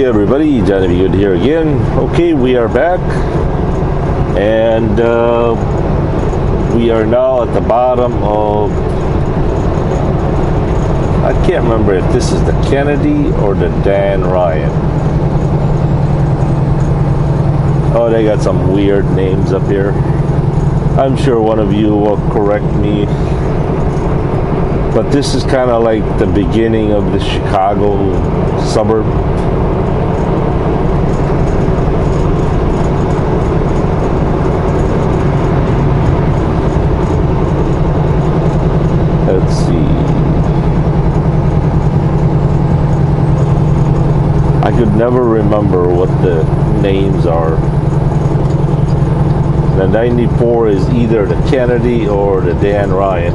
everybody, Johnny B. Good here again. Okay, we are back, and we are now at the bottom of, I can't remember if this is the Kennedy or the Dan Ryan. Oh, they got some weird names up here. I'm sure one of you will correct me, but this is kind of like the beginning of the Chicago suburb. Let's see. I could never remember what the names are. The 94 is either the Kennedy or the Dan Ryan.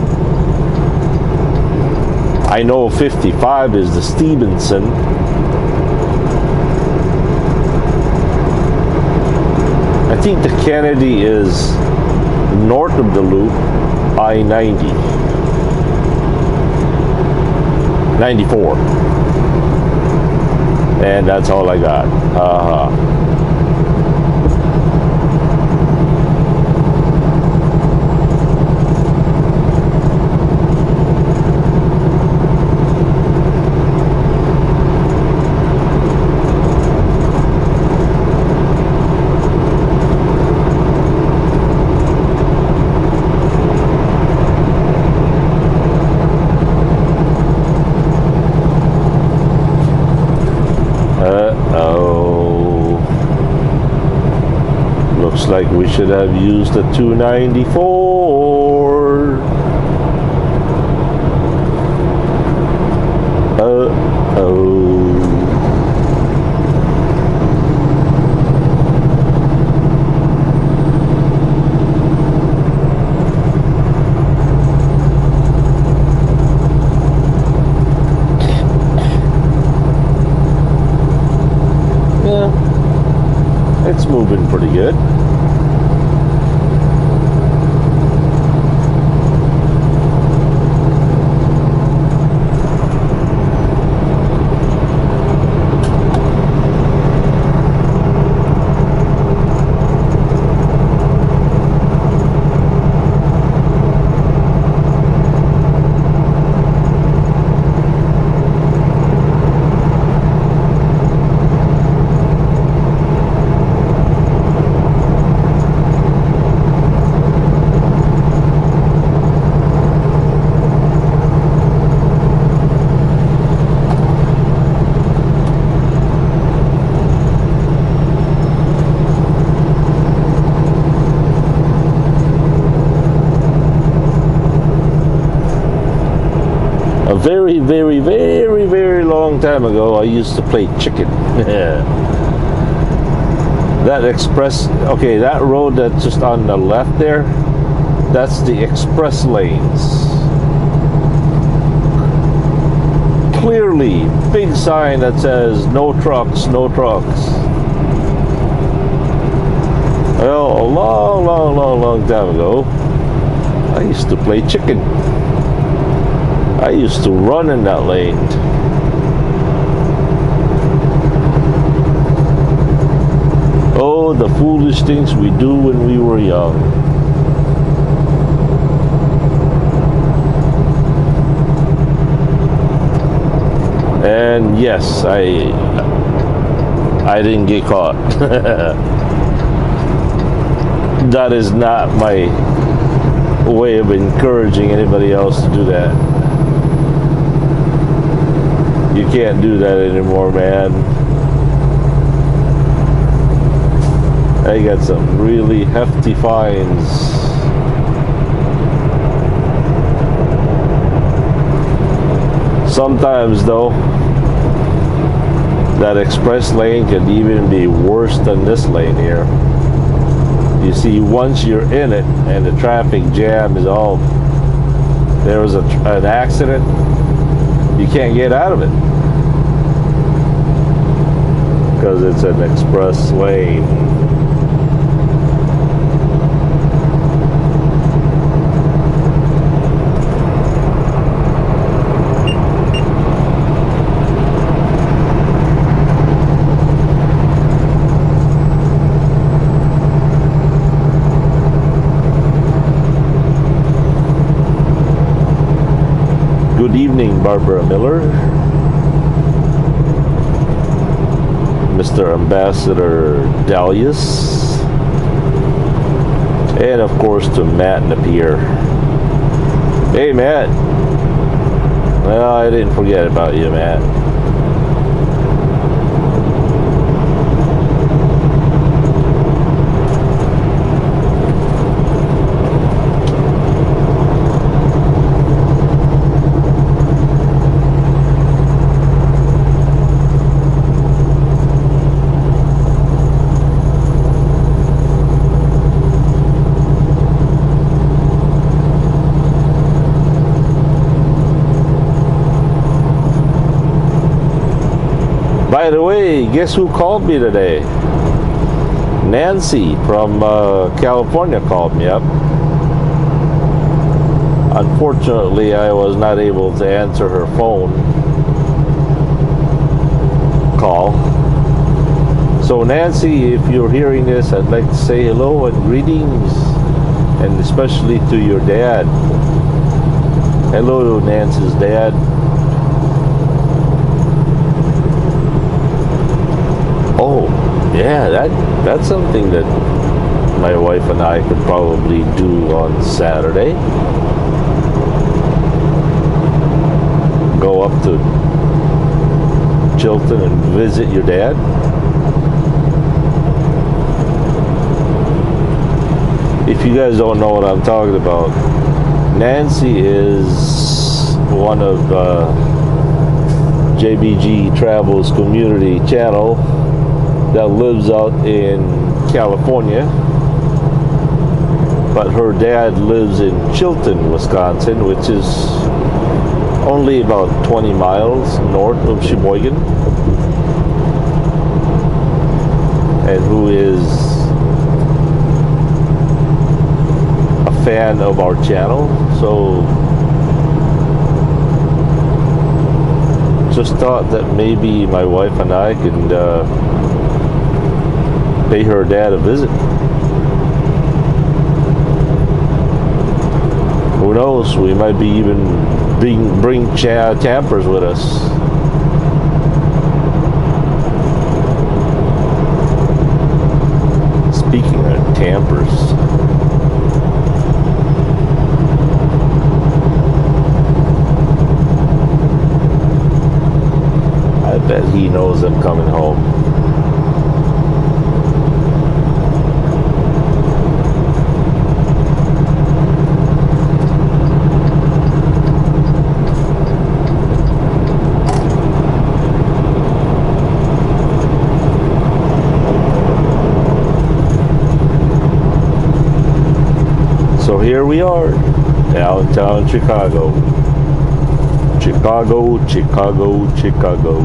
I know 55 is the Stevenson. I think the Kennedy is north of the loop, I-90. 94. And that's all I got. Looks like we should have used the 294. Yeah, it's moving pretty good. A very, very, very, very long time ago, I used to play chicken. That express, okay, that road that's just on the left there, that's the express lanes. Clearly, big sign that says no trucks, no trucks. Well, a long, long, long, long time ago, I used to play chicken. I used to run in that lane. Oh, the foolish things we do when we were young. And yes, I didn't get caught. That is not my way of encouraging anybody else to do that. You can't do that anymore, man. I got some really hefty fines. Sometimes, though, that express lane can even be worse than this lane here. You see, once you're in it and the traffic jam is all, there was an accident, you can't get out of it because it's an express lane. evening, Barbara Miller, Mr. Ambassador Dalius, and of course to Matt Napier. Hey, Matt. Well, I didn't forget about you, Matt. By the way, guess who called me today? Nancy from California called me up. Unfortunately, I was not able to answer her phone call. So Nancy, if you're hearing this, I'd like to say hello and greetings, and especially to your dad. Hello to Nancy's dad. Oh, yeah, that's something that my wife and I could probably do on Saturday. Go up to Chilton and visit your dad. If you guys don't know what I'm talking about, Nancy is one of JBG Travels Community Channel that lives out in California, but her dad lives in Chilton, Wisconsin, which is only about 20 miles north of Sheboygan, and who is a fan of our channel. So just thought that maybe my wife and I could pay her dad a visit. Who knows? We might be even bring campers with us. Speaking of campers, I bet he knows I'm coming home. So here we are, downtown Chicago. Chicago, Chicago, Chicago.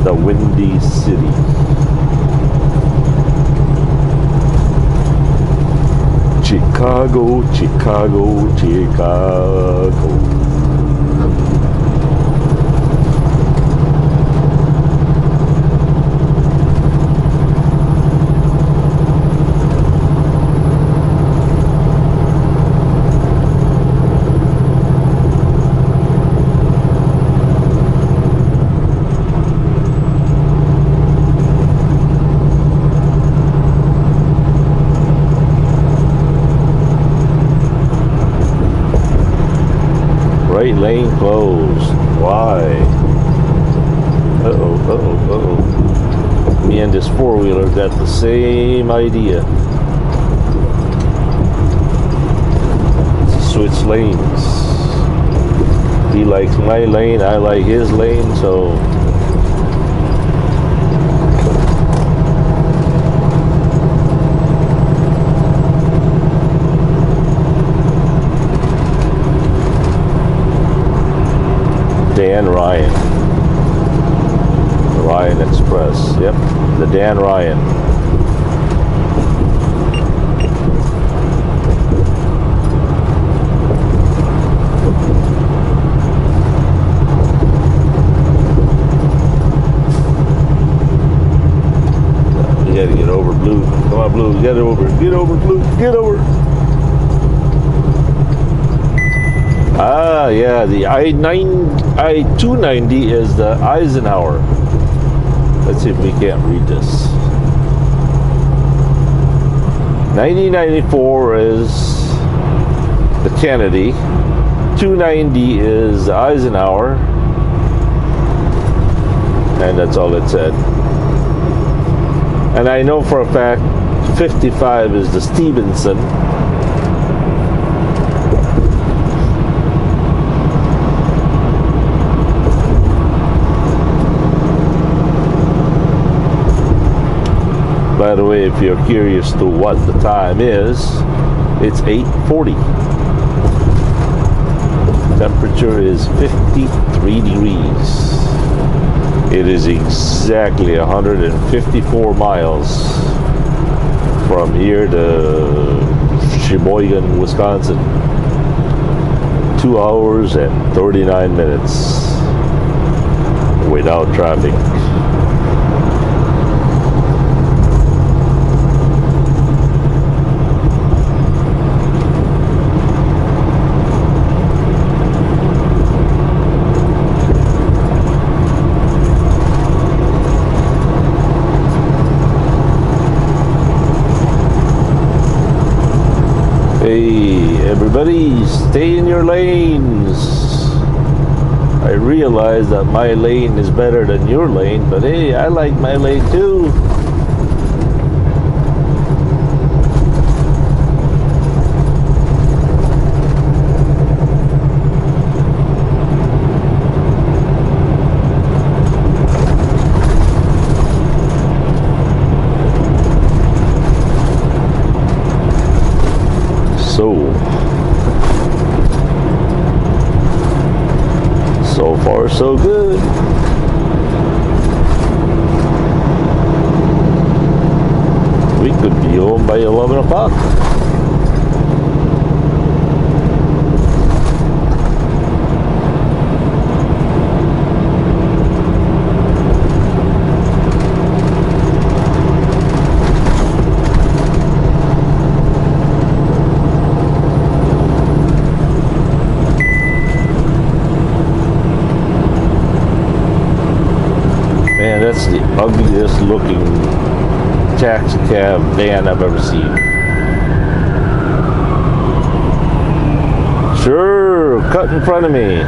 The Windy City. Chicago, Chicago, Chicago. Right lane closed. Why? Uh-oh, uh-oh, uh-oh. Me and this four-wheeler got the same idea. Switch lanes. He likes my lane, I like his lane, so Dan Ryan. Ryan Express. Yep, the Dan Ryan. You gotta get over, Blue. Come on, Blue. Get over. Get over, Blue. Get over. Yeah, the I-290 is the Eisenhower. Let's see if we can't read this. 1994 is the Kennedy. 290 is the Eisenhower. And that's all it said. And I know for a fact 55 is the Stevenson. By the way, if you're curious to what the time is, it's 8:40. Temperature is 53 degrees. It is exactly 154 miles from here to Sheboygan, Wisconsin. 2 hours and 39 minutes without traffic. Hey, everybody, stay in your lanes. I realize that my lane is better than your lane, but hey, I like my lane too. So far, so good. We could be home by 11 o'clock. Man, that's the ugliest looking taxi cab van I've ever seen. Sure, cut in front of me.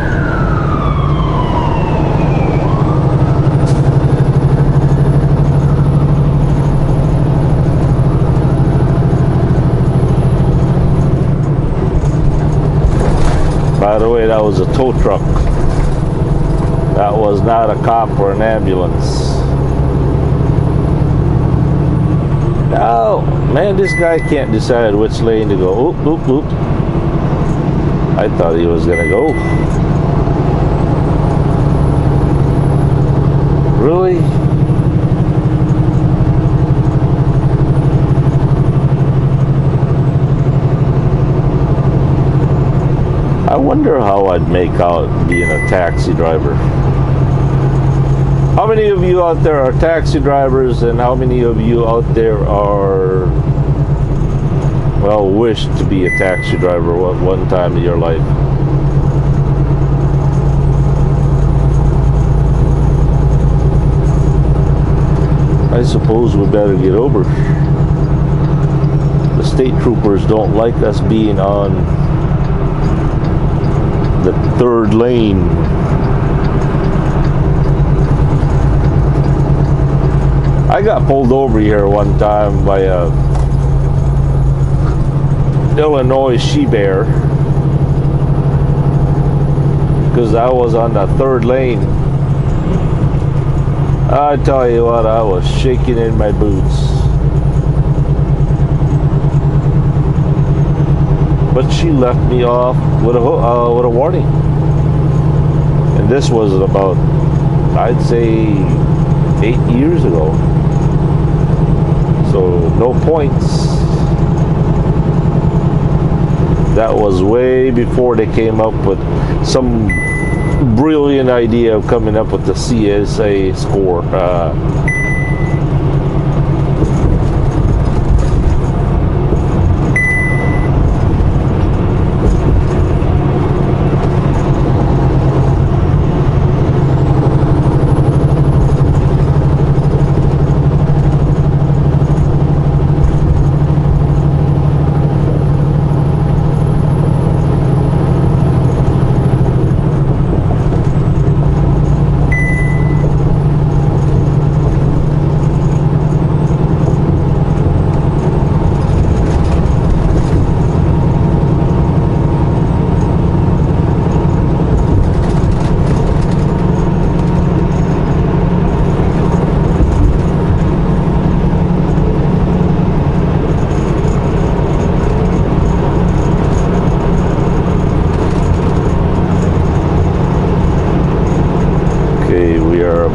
By the way, that was a tow truck. That was not a cop or an ambulance. Oh, man, this guy can't decide which lane to go. Oop, oop, oop. I thought he was gonna go. Really? I wonder how I'd make out being a taxi driver. How many of you out there are taxi drivers, and how many of you out there are, well, wish to be a taxi driver one time in your life? I suppose we better get over. The state troopers don't like us being on the third lane. I got pulled over here one time by a Illinois she-bear because I was on the third lane. I tell you what, I was shaking in my boots. But she left me off with a warning. And this was about, I'd say, 8 years ago. So no points. That was way before they came up with some brilliant idea of coming up with the CSA score.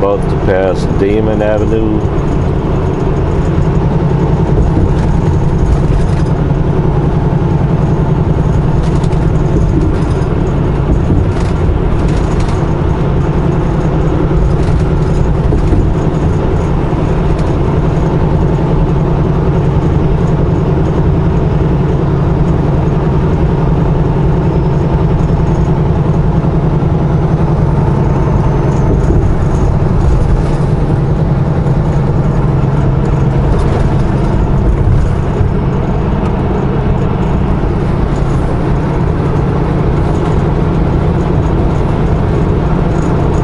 about to pass Damon Avenue.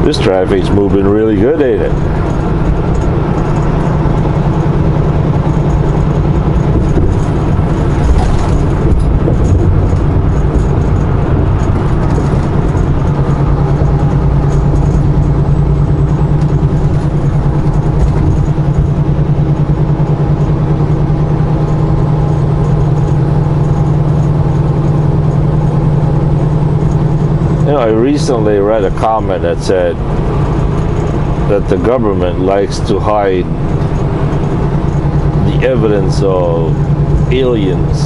This traffic's moving really good, ain't it? I recently read a comment that said that the government likes to hide the evidence of aliens.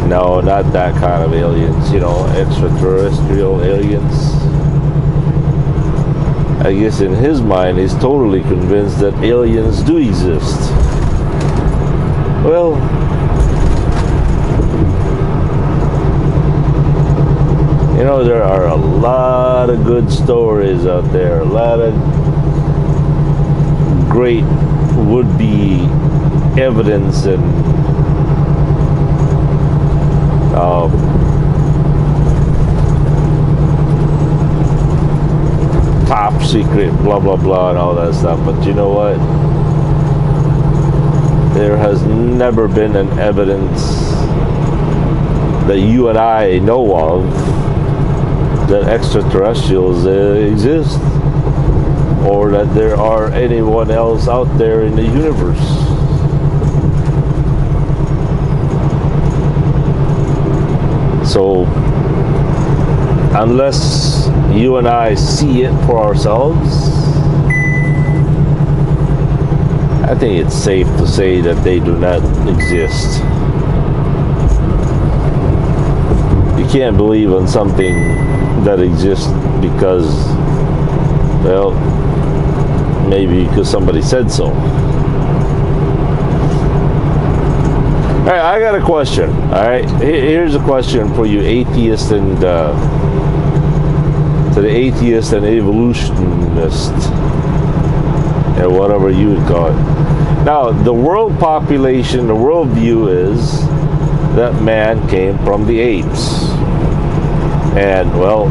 No, not that kind of aliens, extraterrestrial aliens. I guess in his mind, he's totally convinced that aliens do exist. Well, there are a lot of good stories out there, a lot of great would-be evidence and top secret, blah, blah, blah, and all that stuff. But you know what? There has never been an evidence that you and I know of that extraterrestrials exist, or that there are anyone else out there in the universe. So unless you and I see it for ourselves, I think it's safe to say that they do not exist. You can't believe in something that exists because, well, maybe because somebody said so. All right, I got a question. All right, here's a question for you, atheist and to the atheist and evolutionist, and whatever you would call it. Now, the world population, the world view is that man came from the apes. And, well,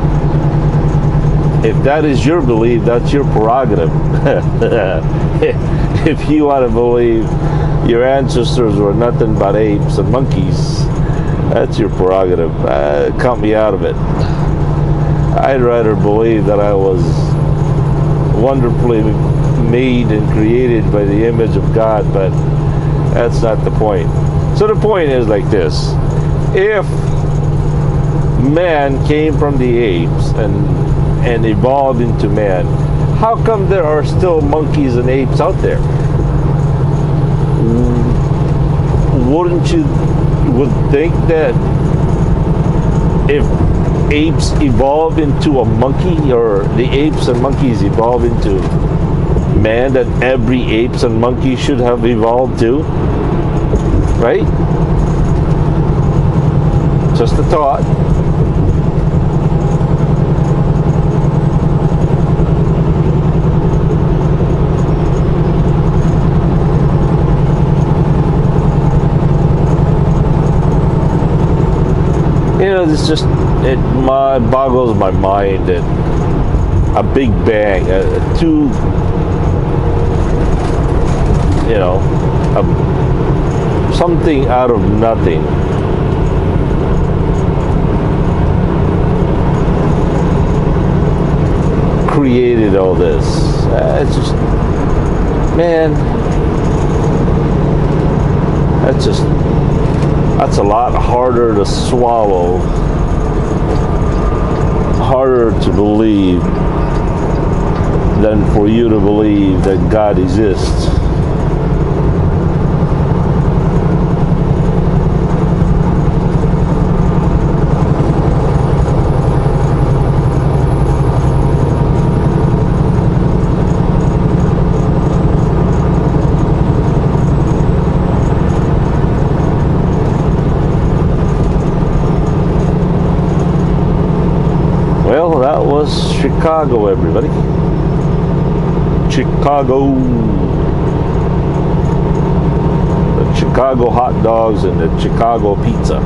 if that is your belief, that's your prerogative. If you want to believe your ancestors were nothing but apes and monkeys, that's your prerogative. Count me out of it. I'd rather believe that I was wonderfully made and created by the image of God, but that's not the point. So the point is like this. If man came from the apes and evolved into man, how come there are still monkeys and apes out there? Wouldn't you would think that if apes evolve into a monkey, or the apes and monkeys evolve into man, that every apes and monkey should have evolved too? Right? Just a thought. It's just, it boggles my mind that a big bang, something out of nothing created all this. It's just, man, that's a lot harder to swallow, harder to believe than for you to believe that God exists. Well, that was Chicago, everybody. Chicago. The Chicago hot dogs and the Chicago pizza.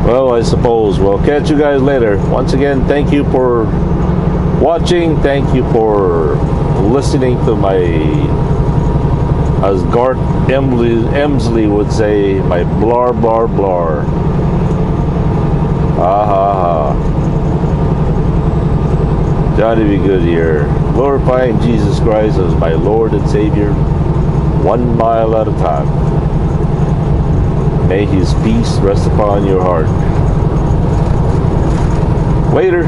Well, I suppose we'll catch you guys later. Once again, thank you for watching. Thank you for listening to my, as Garth Emsley would say, my blar blar blar. Ha ha ha. Johnny be good here, glorifying Jesus Christ as my Lord and Savior, 1 mile at a time. May His peace rest upon your heart. Later.